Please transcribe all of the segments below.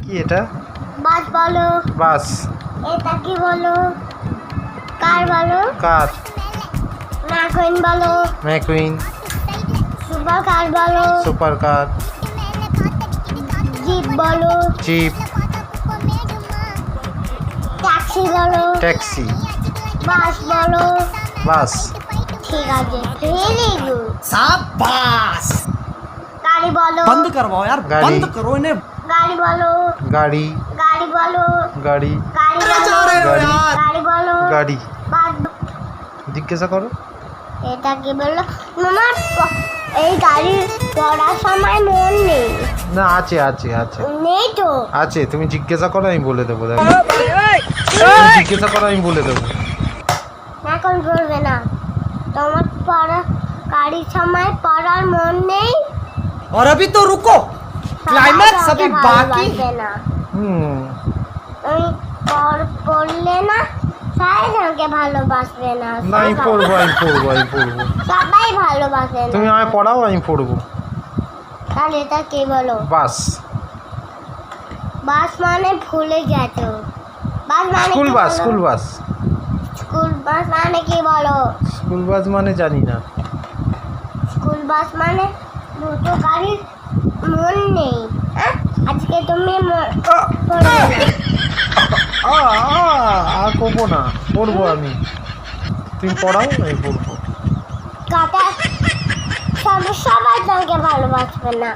কি এটা? বাস বলো। বাস। এটা কি বলো? কার বলো? কার। ম্যাকুইন বলো। ম্যাকুইন। সুপার কার বলো। Super car. জিপ বলো। জিপ। ট্যাক্সি বলো। ট্যাক্সি। বাস বলো। বাস। ঠিক আছে, ভেরি গুড। शाबाश। গাড়ি বলো। बंद करवाओ यार, गाड़ी। बंद करो इन्हें। গাড়ি বলো। গাড়ি। গাড়ি বলো। গাড়ি। গাড়ি क्या বলো। चाह रहे हो गाड़ी। यार? গাড়ি বলো। গাড়ি। বাস। জিজ্ঞাসা করো। এটা কি বললো? মামা, এই গাড়ি পড়ার সময় মন নেই। না, আছে আছে আছে নেই তো। আছে। তুমি জিজ্ঞাসা করো, আমি বলে দেবো। দেখো, তুমি জিজ্ঞাসা করো, আমি বলে দেবো। এখন বলবে না। তোমার পড়া গাড়ির সময় পড়ার মন নেই। और अभी तो रुको, क्लाइमैक्स अभी সবাই बाकी। ভালোবাসবে না। হুম। তুমি পড়লে না, সবাই তোমাকে ভালোবাসবে না। না, আমি পড়বো, আমি পড়বো, আমি পড়বো। সবাই ভালোবাসে না। তুমি আমায় পড়াও, আমি পড়বো। তাহলে এটা কি বলো? বাস। বাস মানে ভুলে গেছো। বাস মানে স্কুল কি বাস। বলো? School bus. স্কুল বাস মানে কি বলো? স্কুল বাস মানে জানি না। স্কুল বাস মানে দুটো গাড়ির মন নেই। হ্যাঁ? আজকে তুমি পড়বে না। আর করবো না, পড়বো আমি। তুমি পড়াও, আমি পড়বো। কাটা সবাই তোমাকে ভালোবাসবে না।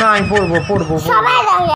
না, আমি পড়বো, পড়বো, পড়বো। সবাই তোমাকে